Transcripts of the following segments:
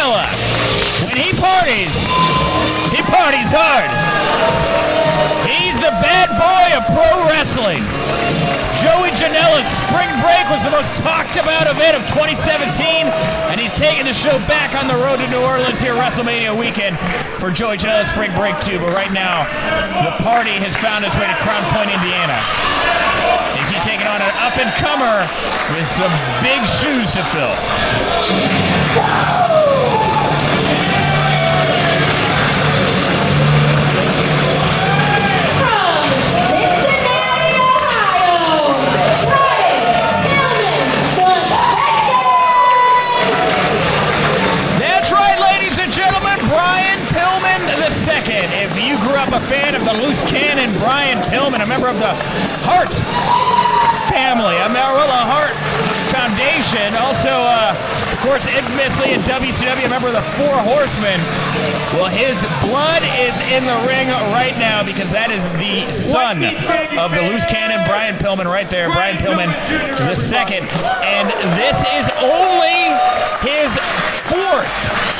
Janela. When he parties hard. He's the bad boy of pro wrestling. Joey Janela's Spring Break was the most talked about event of 2017, and he's taking the show back on the road to New Orleans here WrestleMania weekend for Joey Janela's Spring Break 2. But right now, the party has found its way to Crown Point, Indiana. Is he taking on an up-and-comer with some big shoes to fill? If you grew up a fan of the Loose Cannon, Brian Pillman, a member of the Hart family, a member of the Hart Foundation, also, of course, infamously in WCW, a member of the Four Horsemen. Well, his blood is in the ring right now because that is the son of the Loose Cannon, Brian Pillman, right there, Brian Pillman the second. And this is only his fourth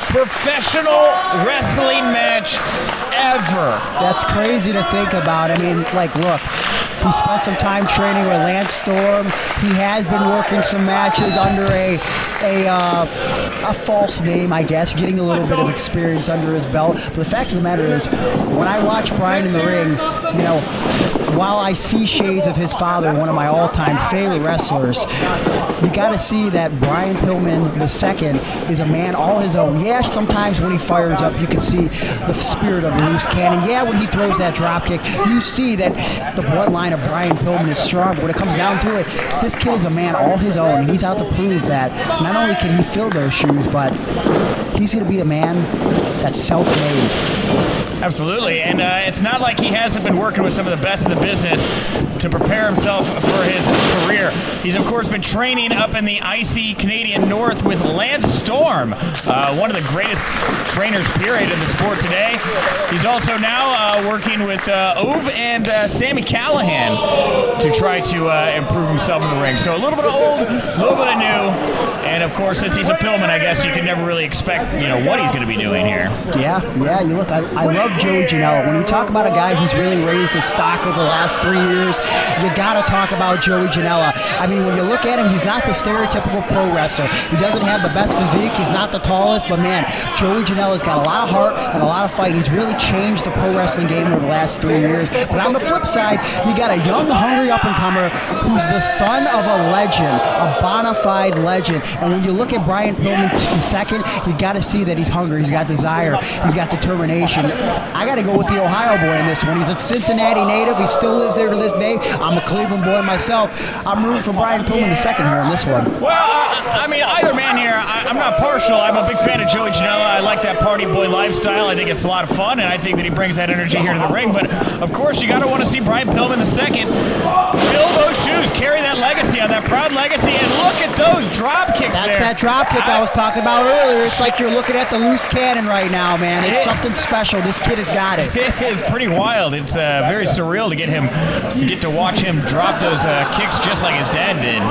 professional wrestling match ever. That's crazy to think about. I mean, like, look, he spent some time training with Lance Storm. He has been working some matches under a false name, I guess, getting a little bit of experience under his belt. But the fact of the matter is, when I watch Brian in the ring, you know, while I see shades of his father, one of my all-time favorite wrestlers, you got to see that Brian Pillman II is a man all his own. Yeah, sometimes when he fires up, you can see the spirit of a Loose Cannon. Yeah, when he throws that drop kick, you see that the bloodline of Brian Pillman is strong. But when it comes down to it, this kid is a man all his own, and he's out to prove that not only can he fill those shoes, but he's going to be a man that's self-made. Absolutely, and it's not like he hasn't been working with some of the best in the business to prepare himself for his career. He's, of course, been training up in the icy Canadian North with Lance Storm, one of the greatest trainers, period, in the sport today. He's also now working with Ove and Sami Callihan to try to improve himself in the ring. So a little bit of old, a little bit of new, and, of course, since he's a Pillman, I guess you can never really expect, you know, what he's going to be doing here. Yeah, you look, I love Joey Janela. When you talk about a guy who's really raised his stock over the last 3 years, you got to talk about Joey Janela. I mean, when you look at him, he's not the stereotypical pro wrestler. He doesn't have the best physique. He's not the tallest, but man, Joey Janela's got a lot of heart and a lot of fight. He's really changed the pro wrestling game over the last 3 years. But on the flip side, you got a young, hungry up-and-comer who's the son of a legend, a bona fide legend. And when you look at Brian Pillman II, you got to see that he's hungry. He's got desire. He's got determination. I got to go with the Ohio boy in this one. He's a Cincinnati native. He still lives there to this day. I'm a Cleveland boy myself. I'm rooting for Brian Pillman II here in this one. Well, I mean, either man here, I'm not partial. I'm a big fan of Joey Janela. I like that party boy lifestyle. I think it's a lot of fun, and I think that he brings that energy here to the ring. But, of course, you got to want to see Brian Pillman II fill those shoes, carry that legacy on that proud legacy, and look at those drop kicks. That's that drop kick I was talking about earlier. It's like you're looking at the Loose Cannon right now, man. It's something special. This kid has got it. It is pretty wild. It's very surreal to get to watch him drop those kicks just like his dad did.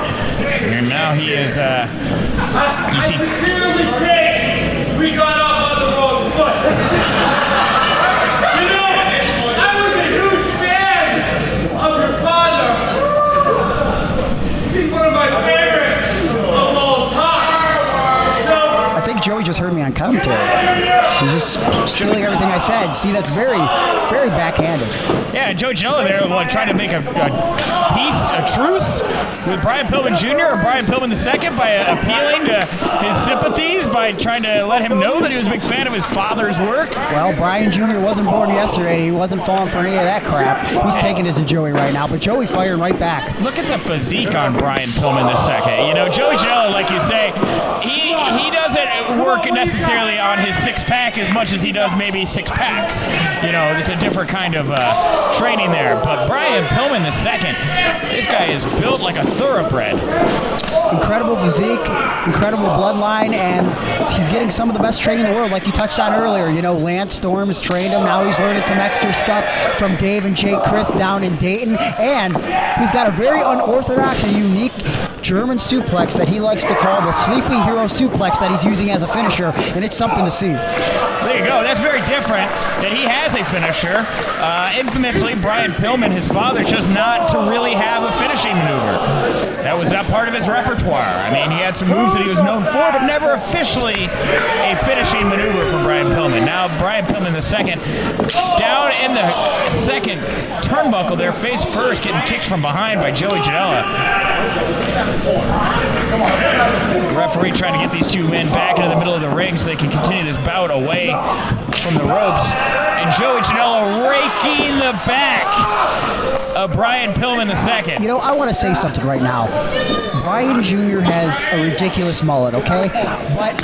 And now he is, you see. Sincerely great. We got off on the wrong foot. You know, I was a huge fan of your father. He's one of my favorites of all time. So I think Joey just heard me on commentary. He's just stealing everything I said. See, that's very, very backhanded. Yeah, Joey Janela there trying to make a truce with Brian Pillman Jr. or Brian Pillman II by appealing to his sympathies, by trying to let him know that he was a big fan of his father's work. Well, Brian Jr. wasn't born yesterday. He wasn't falling for any of that crap. He's taking it to Joey right now, but Joey firing right back. Look at the physique on Brian Pillman II. You know, Joey Janela, like you say, he doesn't work necessarily on his six-pack as much as he does maybe six packs. You know, it's a different kind of training there. But Brian Pillman II, this guy is built like a thoroughbred. Incredible physique, incredible bloodline, and he's getting some of the best training in the world, like you touched on earlier. You know, Lance Storm has trained him. Now he's learning some extra stuff from Dave and Jake Chris down in Dayton, and he's got a very unorthodox and unique German suplex that he likes to call the Sleepy Hero suplex that he's using as a finisher, and it's something to see. There you go. That's very different that he has a finisher. Infamously, Brian Pillman, his father, chose not to really have a finishing maneuver. That was not part of his repertoire. I mean, he had some moves that he was known for, but never officially a finishing maneuver for Brian Pillman. Now, Brian Pillman II, down in the second turnbuckle there, face first, getting kicked from behind by Joey Janela. The referee trying to get these two men back into the middle of the ring so they can continue this bout away from the ropes. And Joey Janela raking the back of Brian Pillman II. You know, I want to say something right now. Brian Jr. has a ridiculous mullet, okay? But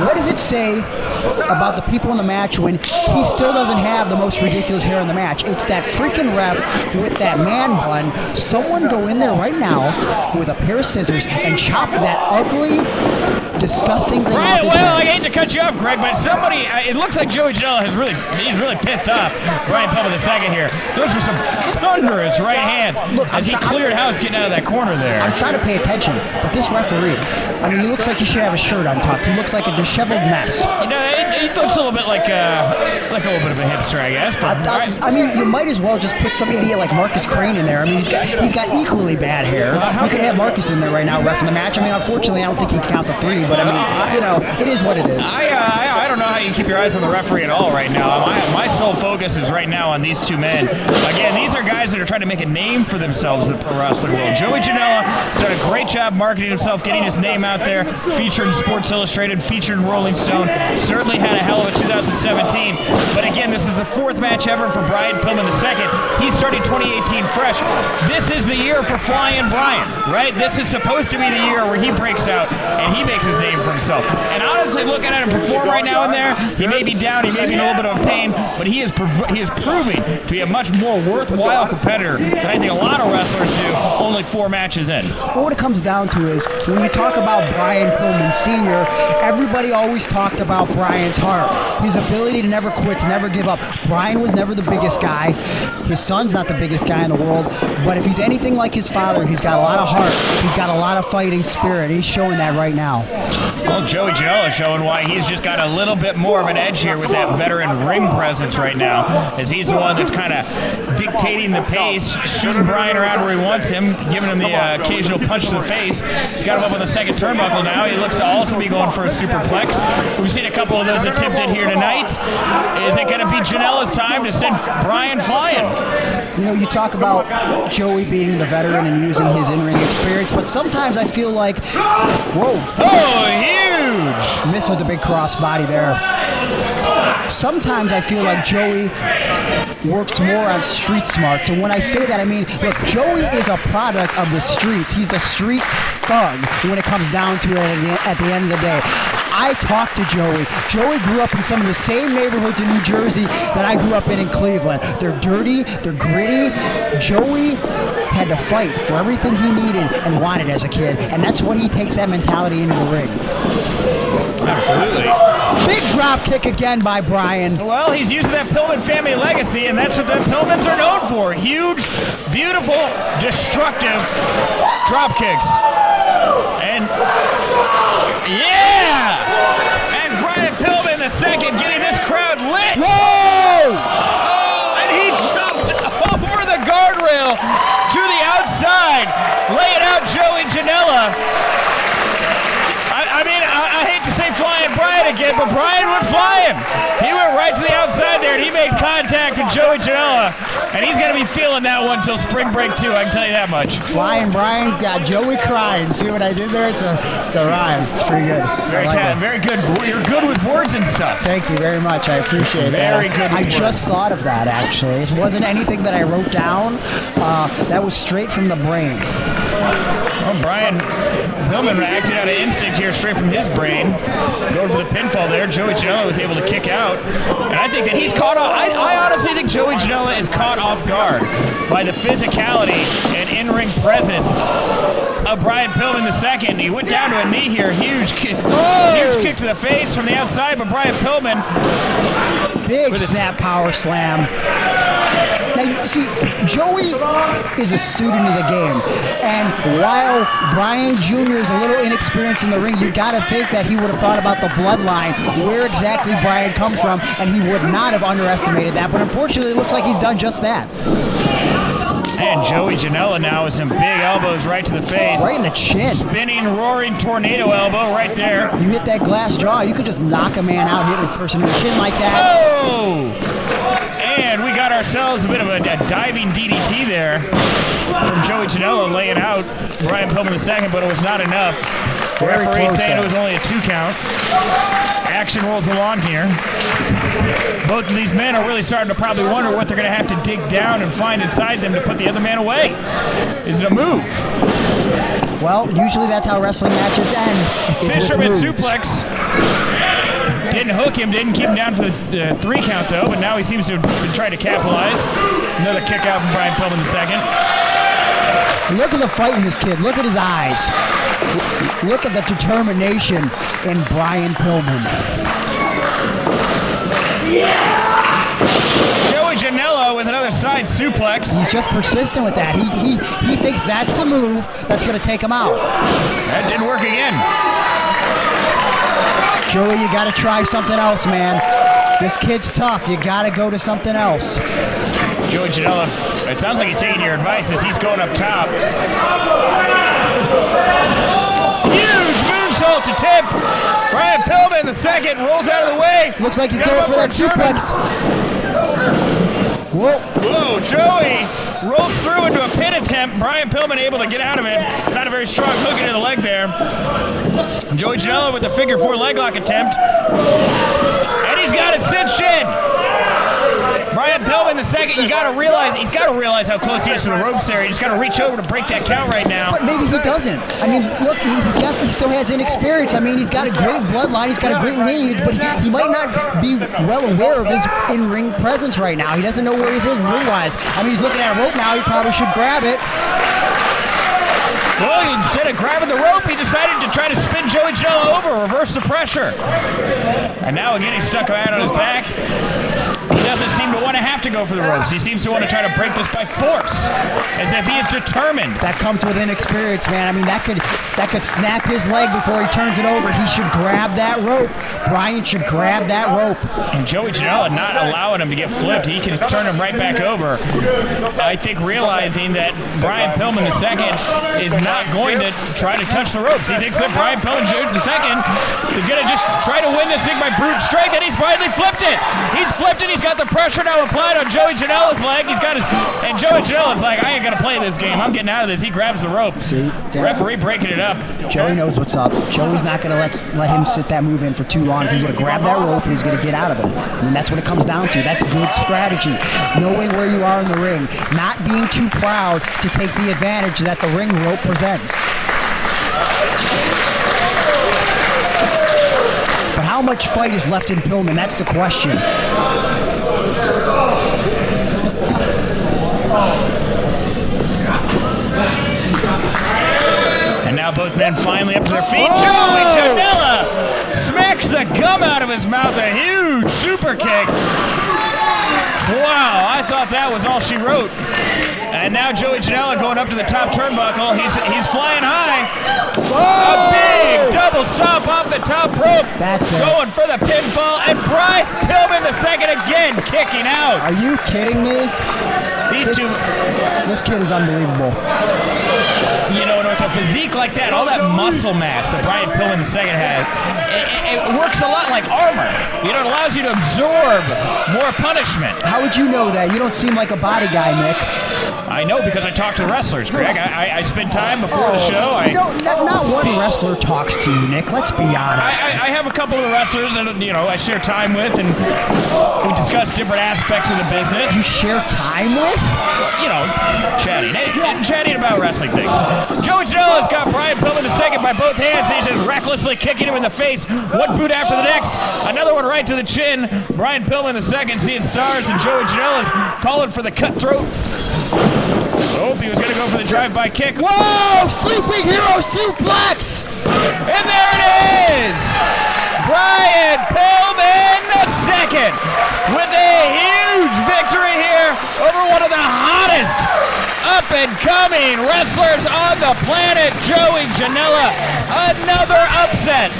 what does it say about the people in the match when he still doesn't have the most ridiculous hair in the match? It's that freaking ref with that man bun. Someone go in there right now with a pair of scissors and chop that ugly, disgusting thing off his Well, I head. hate to cut you off, Greg, but somebody, it looks like Joey Janela he's really pissed off Brian Pillman II here. Those are some thunderous right hands as he cleared house getting out of that corner there. I'm trying to pay attention, but this referee, I mean, he looks like he should have a shirt untucked. He looks like a disheveled mess. You know, he looks a little bit like a little bit of a hipster, I guess. But I mean, you might as well just put some idiot like Marcus Crane in there. I mean, he's got equally bad hair. You could have Marcus in there right now reffing the match. I mean, unfortunately, I don't think he can count the three, but I mean, you know, it is what it is. I don't know how you keep your eyes on the referee at all right now. My sole focus is right now on these two men. Again, these are guys that are trying to make a name for themselves in the pro wrestling world. Joey Janela has done a great job marketing himself, getting his name out there, featured in Sports Illustrated, featured in Rolling Stone. Certainly had a hell of a 2017. But again, this is the fourth match ever for Brian Pillman II. He's starting 2018 fresh. This is the year for Flyin Brian, right? This is supposed to be the year where he breaks out and he makes his name for himself. And honestly, looking at him perform right now in there, he may be down, he may be in a little bit of pain, but he is proving to be a much more worthwhile competitor than I think a lot of wrestlers do, only 4 matches in. Well, what it comes down to is when you talk about Brian Pillman Sr., everybody always talked about Brian's heart, his ability to never quit, to never give up. Brian was never the biggest guy. His son's not the biggest guy in the world, but if he's anything like his father, he's got a lot of heart. He's got a lot of fighting spirit. He's showing that right now. Well, Joey Janela showing why he's just got a little bit more of an edge here with that veteran ring presence right now, as he's the one that's kind of dictating the pace, shooting Brian around where he wants him, giving him the occasional punch to the face. He's got him up on the second turnbuckle now. He looks to also be going for a superplex. We've seen a couple of those attempted here tonight. Is it going to be Janela's time to send Brian flying? You know, you talk about Joey being the veteran and using his in-ring experience, but sometimes I feel like, whoa. Oh, huge! Missed with the big cross body there. Sometimes I feel like Joey works more on street smarts. And when I say that, I mean, look, Joey is a product of the streets. He's a street thug when it comes down to it at the end of the day. I talked to Joey. Joey grew up in some of the same neighborhoods in New Jersey that I grew up in Cleveland. They're dirty, they're gritty. Joey had to fight for everything he needed and wanted as a kid, and that's when he takes that mentality into the ring. Absolutely. Big drop kick again by Brian. Well, he's using that Pillman family legacy, and that's what the Pillmans are known for. Huge, beautiful, destructive drop kicks. And yeah! As Brian Pillman II getting this crowd lit. Whoa! Oh, and he jumps over the guardrail to the outside, laying out Joey Janela. I hate to say Flyin Brian again, but Brian went flying. He went right to the outside there, and he made contact with Joey Janela, and he's going to be feeling that one till spring break, too. I can tell you that much. Flyin Brian got Joey crying. See what I did there? It's a rhyme. It's pretty good. Very good. You're good with words and stuff. Thank you very much. I appreciate it. Very good with I just words. thought of that, actually. It wasn't anything that I wrote down. That was straight from the brain. Well, Brian Pillman acted out of instinct here, straight from his brain. Going for the pinfall there. Joey Janela was able to kick out. And I think that he's caught off. I honestly think Joey Janela is caught off guard by the physicality and in-ring presence of Brian Pillman II. He went down to a knee here. Huge kick to the face from the outside, but Brian Pillman. Big snap power slam. Now, you see, Joey is a student of the game, and while Brian Jr. is a little inexperienced in the ring, you got to think that he would have thought about the bloodline, where exactly Brian comes from, and he would not have underestimated that. But unfortunately, it looks like he's done just that. And Joey Janela now with some big elbows right to the face. Right in the chin. Spinning, roaring tornado elbow right there. You hit that glass jaw, you could just knock a man out, hit a person in the chin like that. Oh! And we got ourselves a bit of a diving DDT there from Joey Janela, laying out Brian Pillman II, but it was not enough. The referee saying it was only a 2 count. Action rolls along here. Both of these men are really starting to probably wonder what they're going to have to dig down and find inside them to put the other man away. Is it a move? Well, usually that's how wrestling matches end. Fisherman suplex. Didn't hook him, didn't keep him down for the 3 count though, but now he seems to have been trying to capitalize. Another kick out from Brian Pillman II. Look at the fight in this kid. Look at his eyes. Look at the determination in Brian Pillman. Joey Janela with another side suplex. He's just persistent with that. He thinks that's the move that's going to take him out. That didn't work again. Joey, you got to try something else, man. This kid's tough. You got to go to something else. Joey Janela, it sounds like he's taking your advice as he's going up top. Huge moonsault to tip. Brian Pillman II rolls out of the way. Looks like he's going for that suplex. Whoa. Whoa, Joey rolls through into a pin attempt. Brian Pillman able to get out of it. Not a very strong hook into the leg there. Joey Janela with the figure 4 leg lock attempt. And he's got it cinched in. Brian Pillman II, he's got to realize how close he is to the ropes there. He's got to reach over to break that count right now. But maybe he doesn't. I mean, look, he still has inexperience. I mean, he's got a great bloodline, he's got a great lineage, but he might not be well aware of his in-ring presence right now. He doesn't know where he is ring-wise. I mean, he's looking at a rope now. He probably should grab it. Well, instead of grabbing the rope, he decided to try to spin Joey Janela over, reverse the pressure. And now again, he's stuck out on his back. He doesn't seem to want to have to go for the ropes. He seems to want to try to break this by force, as if he is determined. That comes with inexperience, man. I mean, that could snap his leg before he turns it over. He should grab that rope. Brian should grab that rope. And Joey Janela not allowing him to get flipped. He can turn him right back over. I think realizing that Brian Pillman II is not going to try to touch the ropes. He thinks that Brian Pillman II is going to just try to win this thing by brute strength, and he's finally flipped it. He's flipped it. He's got the pressure now applied on Joey Janela's leg. And Joey Janela's like, I ain't going to play this game. I'm getting out of this. He grabs the rope. See? Referee breaking it up. Joey knows what's up. Joey's not going to let him sit that move in for too long. He's going to grab that rope and he's going to get out of it. I mean, that's what it comes down to. That's good strategy. Knowing where you are in the ring. Not being too proud to take the advantage that the ring rope presents. But how much fight is left in Pillman? That's the question. And now both men finally up to their feet. Joey Janela smacks the gum out of his mouth. A huge super kick. Wow, I thought that was all she wrote. And now Joey Janela going up to the top turnbuckle. He's flying high. A big double stomp off the top rope. That's it. Going for the pinfall. And Brian Pillman II again kicking out. Are you kidding me? This kid is unbelievable. You know, with a physique like that, all that muscle mass that Brian Pillman II has, it works a lot like armor. You know, it allows you to absorb more punishment. How would you know that? You don't seem like a body guy, Nick. I know because I talk to wrestlers, Greg. I spend time before the show. Not one wrestler talks to you, Nick. Let's be honest. I have a couple of the wrestlers that I share time with, and we discuss different aspects of the business. You share time with? Chatting about wrestling things. Joey Janela's got Brian Pillman II by both hands. He's just recklessly kicking him in the face. One boot after the next. Another one right to the chin. Brian Pillman II seeing stars, and Joey Janela's calling for the cutthroat. Oh, he was going to go for the drive-by kick. Whoa! Sleeping Hero suplex! And there it is! Brian Pillman II with a huge victory here over one of the hottest up and coming wrestlers on the planet, Joey Janela, another upset.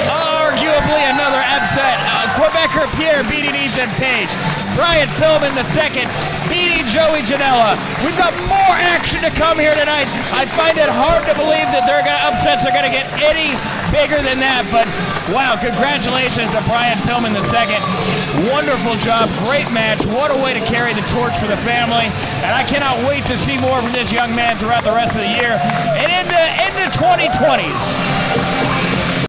Arguably another upset. Quebecer Pierre beating Ethan Page. Brian Pillman II beating Joey Janela. We've got more action to come here tonight. I find it hard to believe that upsets are going to get any bigger than that, but wow, congratulations to Brian Pillman II. Wonderful job, great match. What a way to carry the torch for the family, and I cannot wait to see more from this young man throughout the rest of the year and into 2020s.